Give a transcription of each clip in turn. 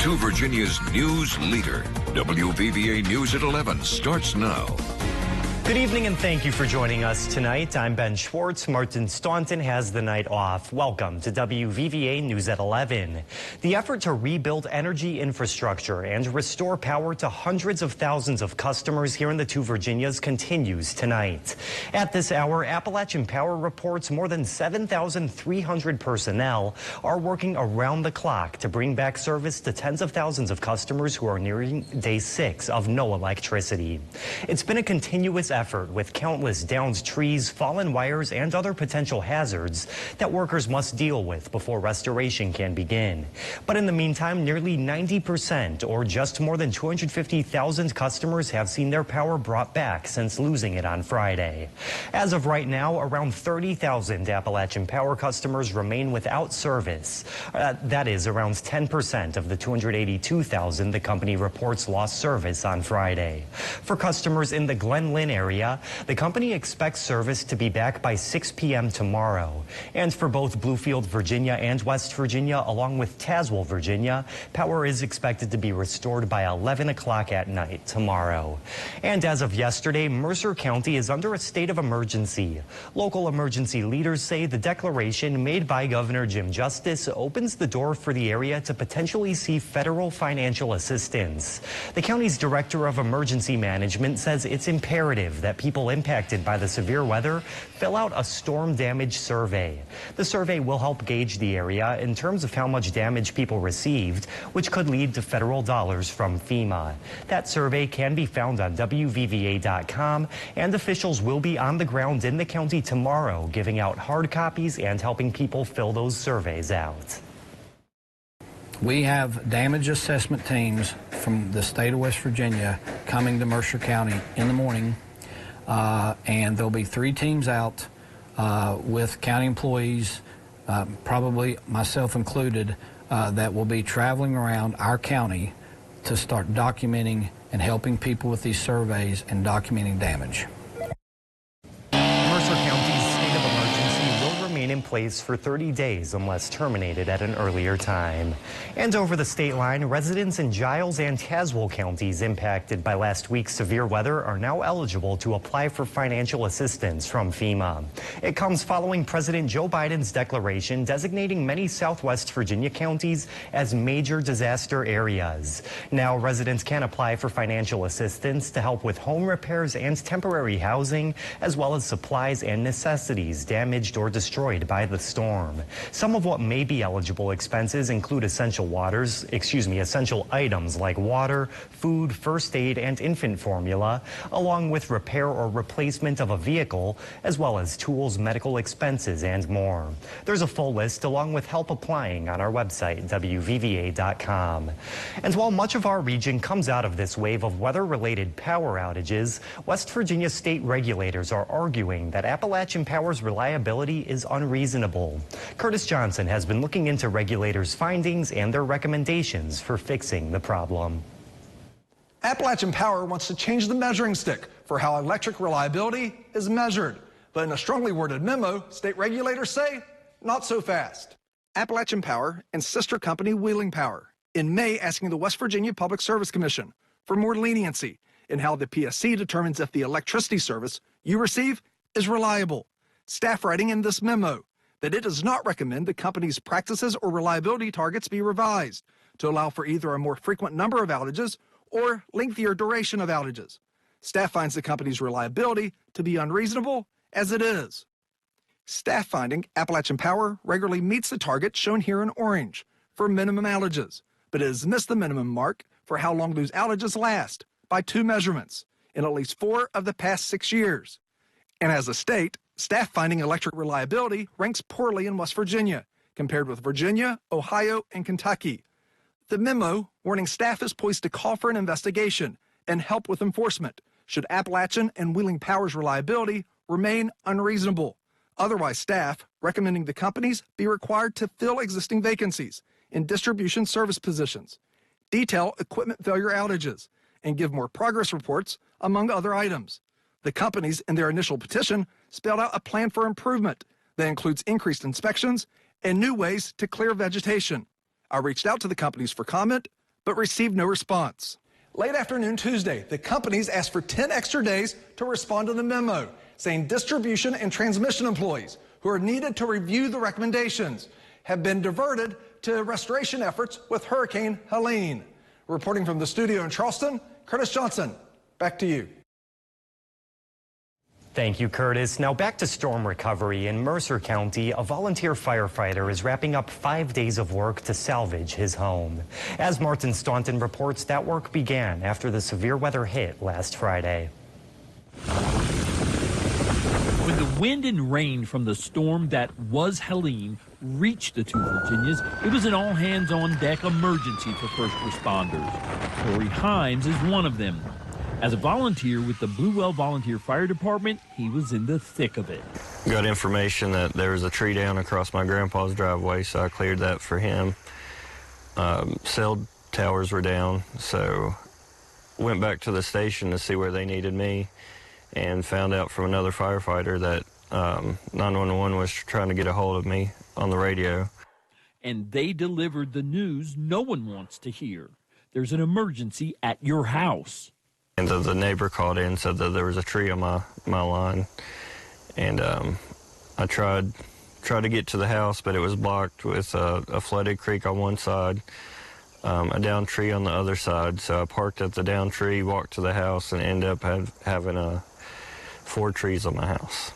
To Virginia's news leader, WVVA News at 11 starts now. Good evening and thank you for joining us tonight. I'm Ben Schwartz. Martin Staunton has the night off. Welcome to WVVA News at 11. The effort to rebuild energy infrastructure and restore power to hundreds of thousands of customers here in the two Virginias continues tonight. At this hour, Appalachian Power reports more than 7,300 personnel are working around the clock to bring back service to tens of thousands of customers who are nearing day 6 of no electricity. It's been a continuous effort with countless downed trees, fallen wires, and other potential hazards that workers must deal with before restoration can begin. But in the meantime, nearly 90%, or just more than 250,000 customers have seen their power brought back since losing it on Friday. As of right now, around 30,000 Appalachian Power customers remain without service. That is around 10% of the 282,000 the company reports lost service on Friday. For customers in the Glen Lynn area, the company expects service to be back by 6 p.m. tomorrow. And for both Bluefield, Virginia and West Virginia, along with Tazewell, Virginia, power is expected to be restored by 11 o'clock at night tomorrow. And as of yesterday, Mercer County is under a state of emergency. Local emergency leaders say the declaration made by Governor Jim Justice opens the door for the area to potentially see federal financial assistance. The county's director of emergency management says it's imperative that people impacted by the severe weather fill out a storm damage survey. The survey will help gauge the area in terms of how much damage people received, which could lead to federal dollars from FEMA. That survey can be found on WVVA.com, and officials will be on the ground in the county tomorrow, giving out hard copies and helping people fill those surveys out. We have damage assessment teams from the state of West Virginia coming to Mercer County in the morning. And there'll be 3 teams out with county employees, probably myself included, that will be traveling around our county to start documenting and helping people with these surveys and documenting damage. Mercer County's state of emergency will remain in place for 30 days unless terminated at an earlier time. And over the state line, residents in Giles and Tazewell counties impacted by last week's severe weather are now eligible to apply for financial assistance from FEMA. It comes following President Joe Biden's declaration designating many Southwest Virginia counties as major disaster areas. Now residents can apply for financial assistance to help with home repairs and temporary housing, as well as supplies and necessities damaged or destroyed by the storm. Some of what may be eligible expenses include essential items like water, food, first aid, and infant formula, along with repair or replacement of a vehicle, as well as tools, medical expenses, and more. There's a full list along with help applying on our website, WVVA.com. And while much of our region comes out of this wave of weather-related power outages, West Virginia state regulators are arguing that Appalachian Power's reliability is unreasonable. Curtis Johnson has been looking into regulators' findings and their recommendations for fixing the problem. Appalachian Power wants to change the measuring stick for how electric reliability is measured. But in a strongly worded memo, state regulators say, not so fast. Appalachian Power and sister company Wheeling Power in May asking the West Virginia Public Service Commission for more leniency in how the PSC determines if the electricity service you receive is reliable. Staff writing in this memo that it does not recommend the company's practices or reliability targets be revised to allow for either a more frequent number of outages or lengthier duration of outages. Staff finds the company's reliability to be unreasonable as it is. Staff finding Appalachian Power regularly meets the target shown here in orange for minimum outages, but it has missed the minimum mark for how long those outages last by 2 measurements in at least 4 of the past 6 years. And as a state, staff finding electric reliability ranks poorly in West Virginia compared with Virginia, Ohio, and Kentucky. The memo warning staff is poised to call for an investigation and help with enforcement should Appalachian and Wheeling Power's reliability remain unreasonable. Otherwise, staff recommending the companies be required to fill existing vacancies in distribution service positions, detail equipment failure outages, and give more progress reports, among other items. The companies in their initial petition spelled out a plan for improvement that includes increased inspections and new ways to clear vegetation. I reached out to the companies for comment, but received no response. Late afternoon Tuesday, the companies asked for 10 extra days to respond to the memo, saying distribution and transmission employees who are needed to review the recommendations have been diverted to restoration efforts with Hurricane Helene. Reporting from the studio in Charleston, Curtis Johnson, back to you. Thank you, Curtis. Now back to storm recovery. In Mercer County, a volunteer firefighter is wrapping up 5 days of work to salvage his home. As Martin Staunton reports, that work began after the severe weather hit last Friday. When the wind and rain from the storm that was Helene reached the two Virginias, it was an all-hands-on-deck emergency for first responders. Corey Himes is one of them. As a volunteer with the Wvva Volunteer Fire Department, he was in the thick of it. Got information that there was a tree down across my grandpa's driveway, so I cleared that for him. Cell towers were down, so went back to the station to see where they needed me and found out from another firefighter that 911 was trying to get a hold of me on the radio. And they delivered the news no one wants to hear. There's an emergency at your house. And the neighbor called in and said that there was a tree on my line. And I tried to get to the house, but it was blocked with a flooded creek on one side, a downed tree on the other side. So I parked at the downed tree, walked to the house, and ended up having 4 trees on my house.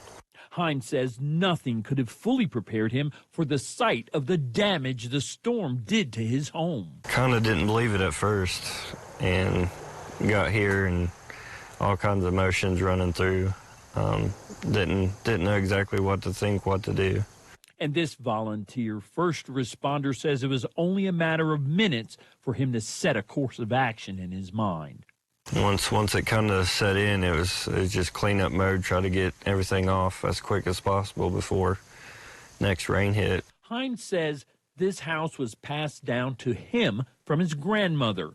Hines says nothing could have fully prepared him for the sight of the damage the storm did to his home. Kind of didn't believe it at first, and got here and all kinds of emotions running through. Didn't know exactly what to think, what to do. And this volunteer first responder says it was only a matter of minutes for him to set a course of action in his mind. Once it kind of set in, it was just cleanup mode, try to get everything off as quick as possible before next rain hit. Hines says this house was passed down to him from his grandmother.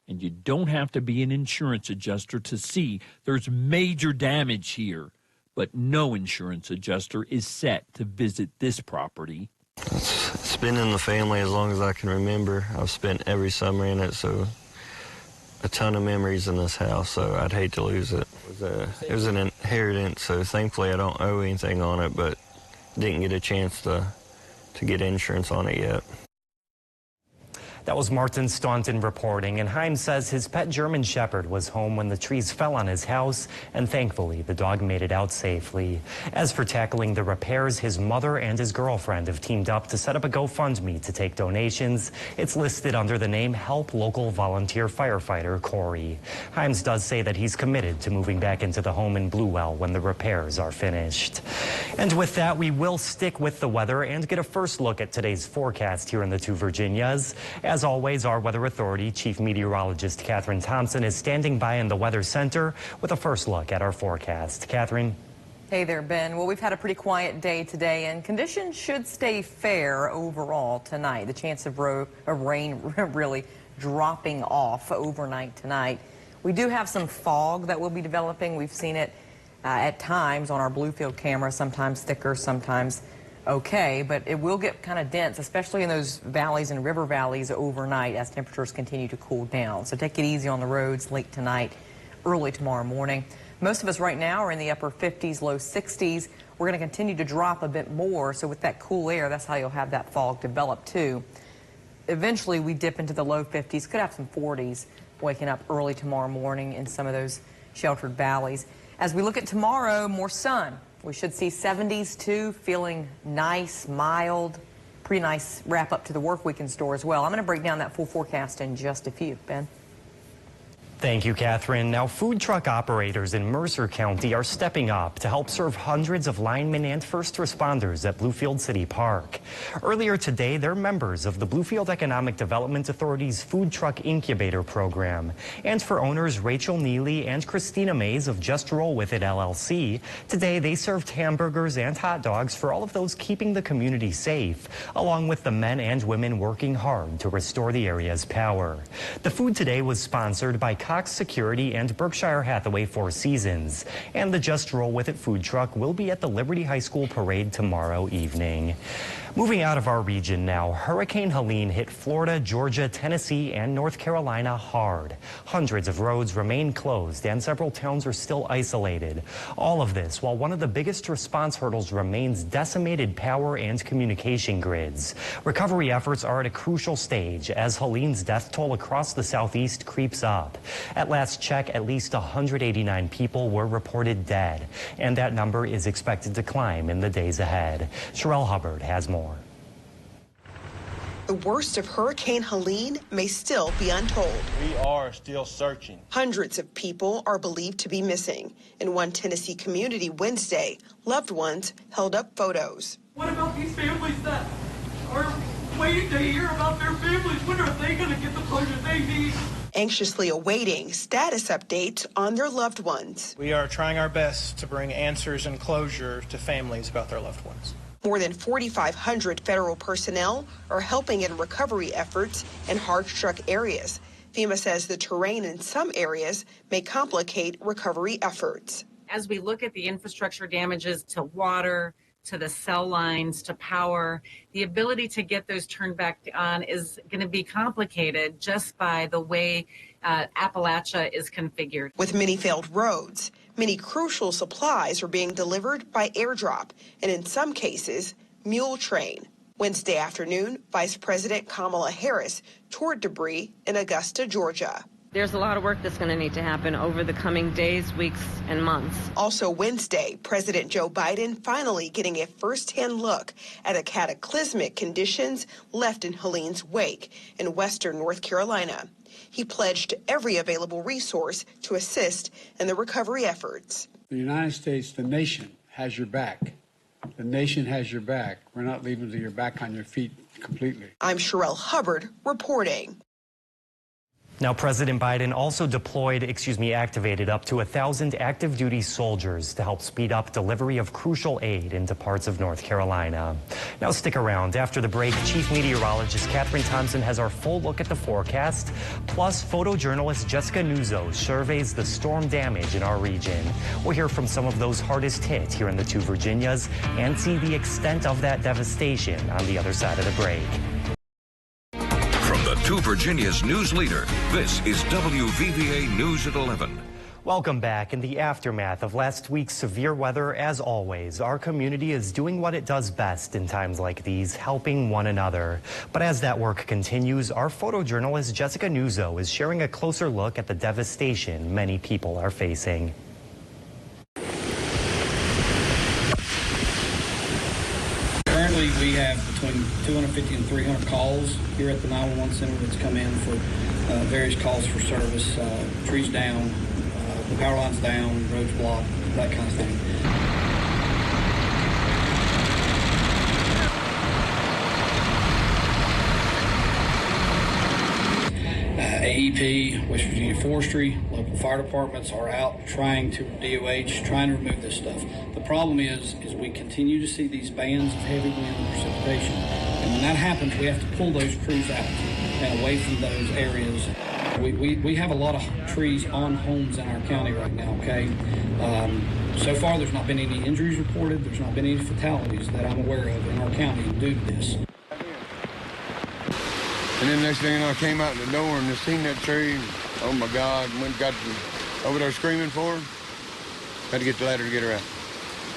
And you don't have to be an insurance adjuster to see there's major damage here. But no insurance adjuster is set to visit this property. It's been in the family as long as I can remember. I've spent every summer in it, so a ton of memories in this house, so I'd hate to lose it. It was an inheritance, so thankfully I don't owe anything on it, but didn't get a chance to get insurance on it yet. That was Martin Staunton reporting, and Himes says his pet German Shepherd was home when the trees fell on his house, and thankfully the dog made it out safely. As for tackling the repairs, his mother and his girlfriend have teamed up to set up a GoFundMe to take donations. It's listed under the name Help Local Volunteer Firefighter Corey. Himes does say that he's committed to moving back into the home in Bluewell when the repairs are finished. And with that, we will stick with the weather and get a first look at today's forecast here in the two Virginias. As always, our Weather Authority Chief Meteorologist Catherine Thompson is standing by in the Weather Center with a first look at our forecast. Catherine? Hey there, Ben. Well, we've had a pretty quiet day today, and conditions should stay fair overall tonight. The chance of rain really dropping off overnight tonight. We do have some fog that will be developing. We've seen it at times on our Bluefield camera, sometimes thicker, sometimes okay, but it will get kind of dense, especially in those valleys and river valleys overnight as temperatures continue to cool down. So take it easy on the roads late tonight, early tomorrow morning. Most of us right now are in the upper 50s, low 60s. We're going to continue to drop a bit more, so with that cool air, that's how you'll have that fog develop too. Eventually, we dip into the low 50s, could have some 40s waking up early tomorrow morning in some of those sheltered valleys. As we look at tomorrow, more sun. We should see 70s too, feeling nice, mild, pretty nice wrap up to the work week in store as well. I'm going to break down that full forecast in just a few. Ben? Thank you, Catherine. Now, food truck operators in Mercer County are stepping up to help serve hundreds of linemen and first responders at Bluefield City Park. Earlier today, they're members of the Bluefield Economic Development Authority's Food Truck Incubator Program. And for owners Rachel Neely and Christina Mays of Just Roll With It LLC, today they served hamburgers and hot dogs for all of those keeping the community safe, along with the men and women working hard to restore the area's power. The food today was sponsored by Cox Security and Berkshire Hathaway Four Seasons. And the Just Roll With It food truck will be at the Liberty High School parade tomorrow evening. Moving out of our region now, Hurricane Helene hit Florida, Georgia, Tennessee, and North Carolina hard. Hundreds of roads remain closed and several towns are still isolated. All of this while one of the biggest response hurdles remains decimated power and communication grids. Recovery efforts are at a crucial stage as Helene's death toll across the southeast creeps up. At last check, at least 189 people were reported dead, and that number is expected to climb in the days ahead. Sherelle Hubbard has more. The worst of Hurricane Helene may still be untold. We are still searching. Hundreds of people are believed to be missing. In one Tennessee community Wednesday, loved ones held up photos. What about these families that are waiting to hear about their families? When are they going to get the closure they need? Anxiously awaiting status updates on their loved ones. We are trying our best to bring answers and closure to families about their loved ones. More than 4,500 federal personnel are helping in recovery efforts in hard-struck areas. FEMA says the terrain in some areas may complicate recovery efforts. As we look at the infrastructure damages to water, to the cell lines, to power, the ability to get those turned back on is going to be complicated just by the way Appalachia is configured. With many failed roads, many crucial supplies are being delivered by airdrop, and in some cases, mule train. Wednesday afternoon, Vice President Kamala Harris toured debris in Augusta, Georgia. There's a lot of work that's going to need to happen over the coming days, weeks, and months. Also Wednesday, President Joe Biden finally getting a first-hand look at the cataclysmic conditions left in Helene's wake in western North Carolina. He pledged every available resource to assist in the recovery efforts. The United States, the nation, has your back. The nation has your back. We're not leaving your back on your feet completely. I'm Sherelle Hubbard reporting. Now, President Biden also activated up to 1,000 active duty soldiers to help speed up delivery of crucial aid into parts of North Carolina. Now, stick around. After the break, Chief Meteorologist Catherine Thompson has our full look at the forecast. Plus, photojournalist Jessica Nuzzo surveys the storm damage in our region. We'll hear from some of those hardest hit here in the two Virginias and see the extent of that devastation on the other side of the break. From the two Virginias news leader, this is WVVA News at 11. Welcome back. In the aftermath of last week's severe weather, as always, our community is doing what it does best in times like these, helping one another. But as that work continues, our photojournalist Jessica Nuzzo is sharing a closer look at the devastation many people are facing. Currently, we have between 250 and 300 calls here at the 911 center that's come in for various calls for service, trees down, power lines down, roads blocked, that kind of thing. AEP, West Virginia Forestry, local fire departments are out trying to remove this stuff. The problem is we continue to see these bands of heavy wind and precipitation. And when that happens, we have to pull those crews out and away from those areas. We have a lot of trees on homes in our county right now, okay? So far, there's not been any injuries reported. There's not been any fatalities that I'm aware of in our county due to this. And then next thing I came out the door and just seen that tree. Oh my God, went got over there screaming for her. Had to get the ladder to get her out.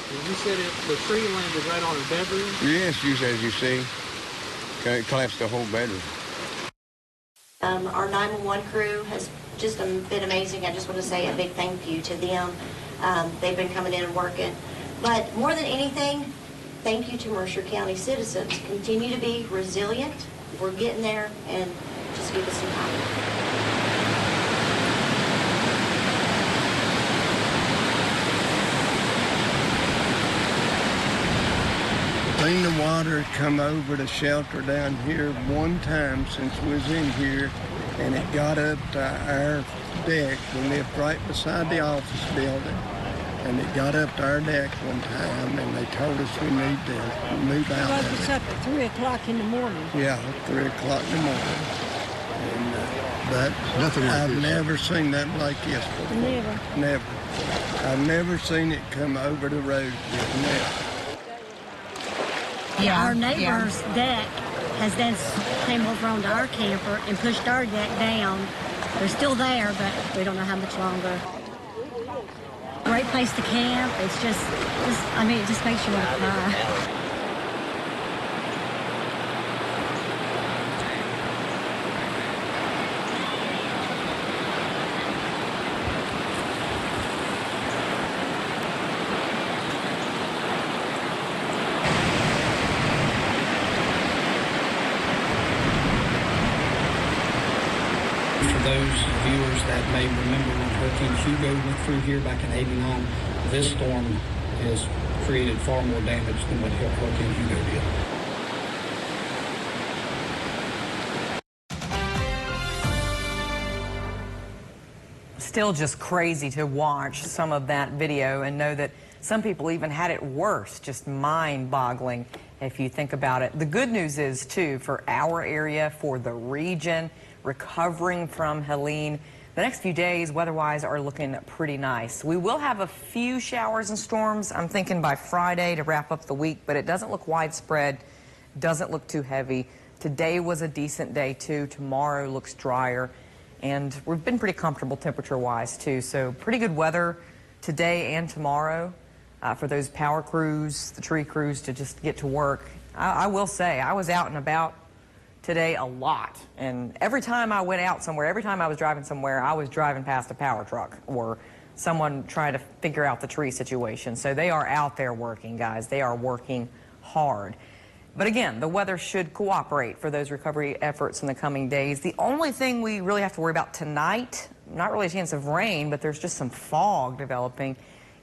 You said the tree landed right on her bedroom? Yes, as you see. It collapsed the whole bedroom. Our 911 crew has just been amazing. I just want to say a big thank you to them. They've been coming in and working. But more than anything, thank you to Mercer County citizens. Continue to be resilient. We're getting there, and just give us some time. Clean the water had come over the shelter down here one time since we was in here, and it got up to our deck. We lived right beside the office building, and it got up to our deck one time, and they told us we need to move out of it. Woke us up at 3 o'clock in the morning. Yeah, 3 o'clock in the morning. And, but I've never seen nothing like this before. Never. I've never seen it come over the road. Never. Yeah, our neighbor's deck has then came over onto our camper and pushed our deck down. They're still there, but we don't know how much longer. Great place to camp. It's just I mean, it just makes you want to cry. Those viewers that may remember when Hurricane Hugo went through here back in '89, this storm has created far more damage than what Hurricane Hugo did. Still just crazy to watch some of that video and know that some people even had it worse, just mind-boggling if you think about it. The good news is, too, for our area, for the region, recovering from Helene, the next few days weather-wise are looking pretty nice. We will have a few showers and storms, I'm thinking by Friday to wrap up the week, but it doesn't look widespread, doesn't look too heavy. Today was a decent day too. Tomorrow looks drier, and we've been pretty comfortable temperature-wise too, so pretty good weather today and tomorrow for those power crews, the tree crews to just get to work. I will say, I was out and about today a lot, and every time I went out somewhere, every time I was driving somewhere, I was driving past a power truck or someone trying to figure out the tree situation. So they are out there working, guys. They are working hard. But again, the weather should cooperate for those recovery efforts in the coming days. The only thing we really have to worry about tonight, not really a chance of rain, but there's just some fog developing.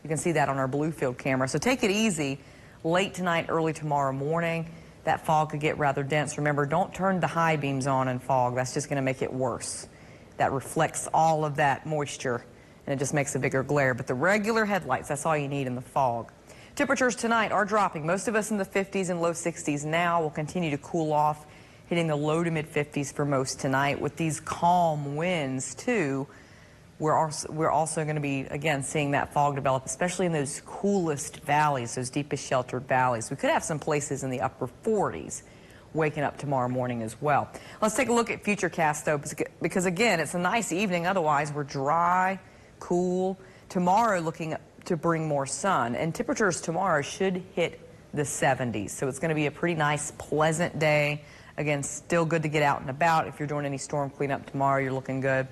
You can see that on our Bluefield camera. So take it easy late tonight, early tomorrow morning. That fog could get rather dense. Remember, don't turn the high beams on in fog. That's just going to make it worse. That reflects all of that moisture, and it just makes a bigger glare. But the regular headlights, that's all you need in the fog. Temperatures tonight are dropping. Most of us in the 50s and low 60s now. Will continue to cool off, hitting the low to mid 50s for most tonight. With these calm winds, too, we're also going to be, again, seeing that fog develop, especially in those coolest valleys, those deepest sheltered valleys. We could have some places in the upper 40s waking up tomorrow morning as well. Let's take a look at Futurecast, though, because, again, it's a nice evening. Otherwise, we're dry, cool. Tomorrow looking to bring more sun, and temperatures tomorrow should hit the 70s. So it's going to be a pretty nice, pleasant day. Again, still good to get out and about. If you're doing any storm cleanup tomorrow, you're looking good.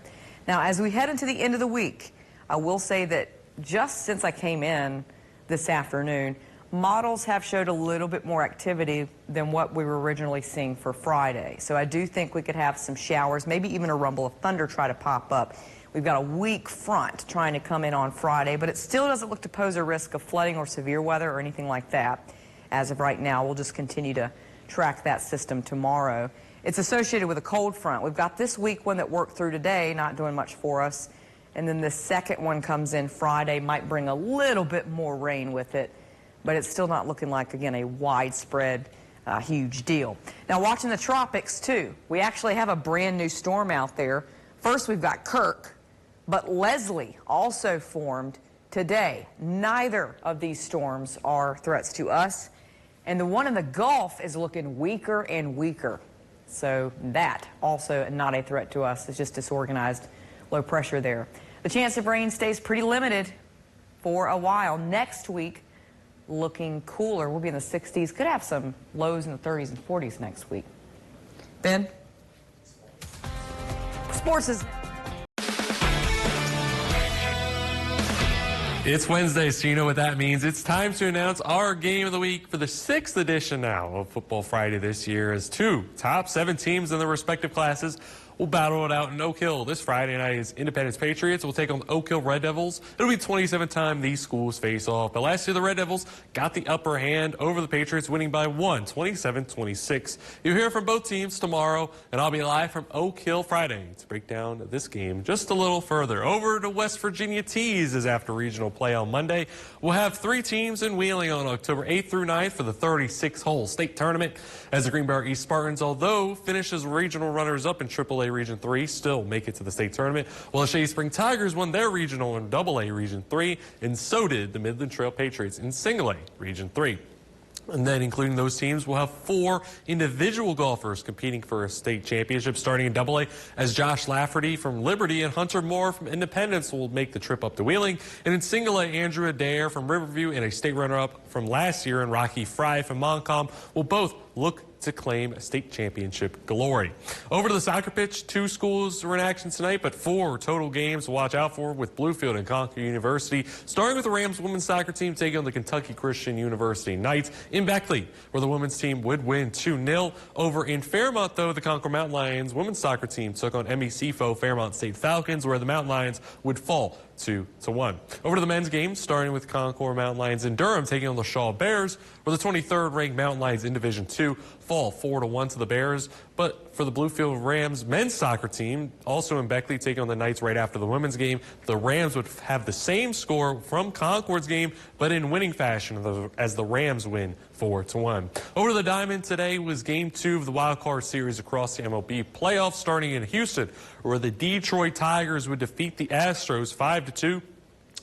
Now, as we head into the end of the week, I will say that just since I came in this afternoon, models have showed a little bit more activity than what we were originally seeing for Friday. So I do think we could have some showers, maybe even a rumble of thunder try to pop up. We've got a weak front trying to come in on Friday, but it still doesn't look to pose a risk of flooding or severe weather or anything like that. As of right now, we'll just continue to track that system tomorrow. It's associated with a cold front. We've got this weak one that worked through today, not doing much for us. And then the second one comes in Friday, might bring a little bit more rain with it, but it's still not looking like, again, a widespread, huge deal. Now, watching the tropics, too, we actually have a brand new storm out there. First, we've got Kirk, but Leslie also formed today. Neither of these storms are threats to us, and the one in the Gulf is looking weaker and weaker. So that also not a threat to us. It's just disorganized low pressure there. The chance of rain stays pretty limited for a while. Next week, looking cooler. We'll be in the 60s. Could have some lows in the 30s and 40s next week. Ben? Sports is... It's Wednesday, so you know what that means. It's time to announce our game of the week for the 6th edition now of Football Friday this year, as two top 7 teams in their respective classes will battle it out in Oak Hill. This Friday night is Independence Patriots will take on the Oak Hill Red Devils. It'll be the 27th time these schools face off. But last year, the Red Devils got the upper hand over the Patriots, winning by 1, 27-26. You'll hear from both teams tomorrow, and I'll be live from Oak Hill Friday to break down this game just a little further. Over to West Virginia Tees is after regional play on Monday. We'll have 3 teams in Wheeling on October 8th through 9th for the 36-hole state tournament, as the Greenbrier East Spartans, although finished as regional runners-up in AAA Region 3, still make it to the state tournament, while the Shady Spring Tigers won their regional in AA Region 3, and so did the Midland Trail Patriots in Single A Region 3. And then, including those teams, we'll have 4 individual golfers competing for a state championship, starting in AA, as Josh Lafferty from Liberty and Hunter Moore from Independence will make the trip up to Wheeling. And in Single A, Andrew Adair from Riverview and a state runner-up from last year, and Rocky Fry from Montcalm will both look to claim state championship glory. Over to the soccer pitch, 2 schools are in action tonight, but 4 total games to watch out for with Bluefield and Concord University, starting with the Rams women's soccer team taking on the Kentucky Christian University Knights in Beckley, where the women's team would win 2-0. Over in Fairmont, though, the Concord Mountain Lions women's soccer team took on MEC foe Fairmont State Falcons, where the Mountain Lions would fall 2-1. Over to the men's game, starting with Concord Mountain Lions in Durham taking on the Shaw Bears, where the 23rd ranked Mountain Lions in Division II fall 4-1 to the Bears. But for the Bluefield Rams men's soccer team, also in Beckley, taking on the Knights right after the women's game, the Rams would have the same score from Concord's game, but in winning fashion as the Rams win 4-1. Over to the Diamond today was Game 2 of the Wild Card Series across the MLB playoffs, starting in Houston, where the Detroit Tigers would defeat the Astros 5-2.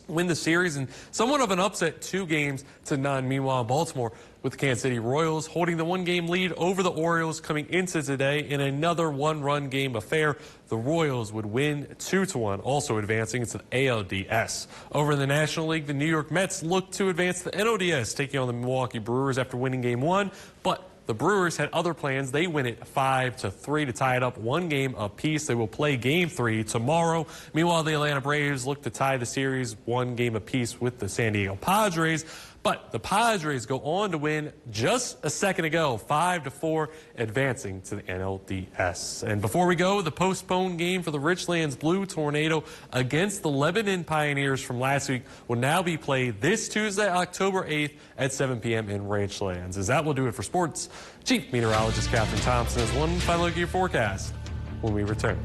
Win the series, and somewhat of an upset 2-0. Meanwhile, in Baltimore, with the Kansas City Royals holding the 1-game lead over the Orioles coming into today in another 1-run game affair. The Royals would win 2-1, also advancing into the ALDS. Over in the National League, the New York Mets look to advance the NLDS, taking on the Milwaukee Brewers after winning Game 1, but the Brewers had other plans. They win it 5-3 to tie it up 1 game apiece. They will play Game 3 tomorrow. Meanwhile, the Atlanta Braves look to tie the series 1 game apiece with the San Diego Padres. But the Padres go on to win just a second ago, 5-4, advancing to the NLDS. And before we go, the postponed game for the Richlands Blue Tornado against the Lebanon Pioneers from last week will now be played this Tuesday, October 8th at 7 p.m. in Ranchlands. As that will do it for sports, Chief Meteorologist Catherine Thompson has one final look at your forecast when we return.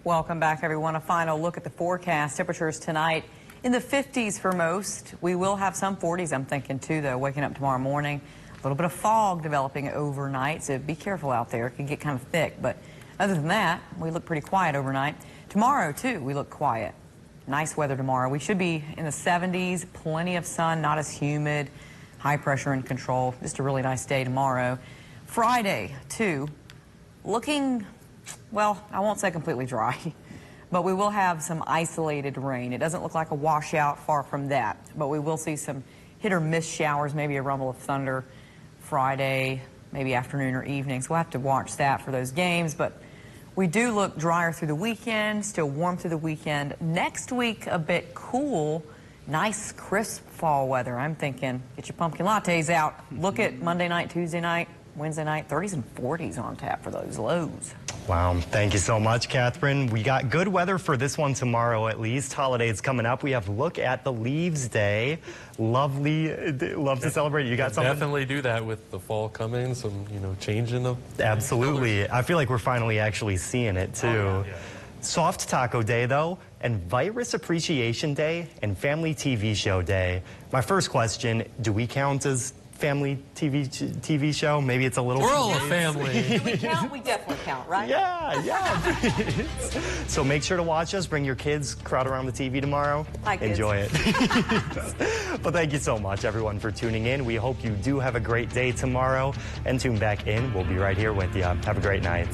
Welcome back, everyone. A final look at the forecast. Temperatures tonight in the 50s for most. We will have some 40s, I'm thinking, too, though, waking up tomorrow morning. A little bit of fog developing overnight, so be careful out there. It can get kind of thick, but other than that, we look pretty quiet overnight. Tomorrow, too, we look quiet. Nice weather tomorrow. We should be in the 70s, plenty of sun, not as humid, high pressure in control. Just a really nice day tomorrow. Friday, too, looking, well, I won't say completely dry, but we will have some isolated rain. It doesn't look like a washout, far from that, but we will see some hit or miss showers, maybe a rumble of thunder Friday, maybe afternoon or evening. So we'll have to watch that for those games, but we do look drier through the weekend, still warm through the weekend. Next week, a bit cool, nice, crisp fall weather. I'm thinking, get your pumpkin lattes out. Look at Monday night, Tuesday night, Wednesday night, 30s and 40s on tap for those lows. Wow, thank you so much, Catherine. We got good weather for this one tomorrow, at least. Holidays coming up. We have a look at the Leaves Day. Love to celebrate. You got something? Definitely do that with the fall coming, some, changing them. Absolutely. I feel like we're finally actually seeing it, too. Oh, yeah. Soft Taco Day, though, and Virus Appreciation Day, and Family TV Show Day. My first question, do we count as family TV show? Maybe it's a little... We're all a family. Do we count? We definitely count, right? Yeah. So make sure to watch us. Bring your kids. Crowd around the TV tomorrow. Hi, kids. Enjoy it. But thank you so much, everyone, for tuning in. We hope you do have a great day tomorrow. And tune back in. We'll be right here with you. Have a great night.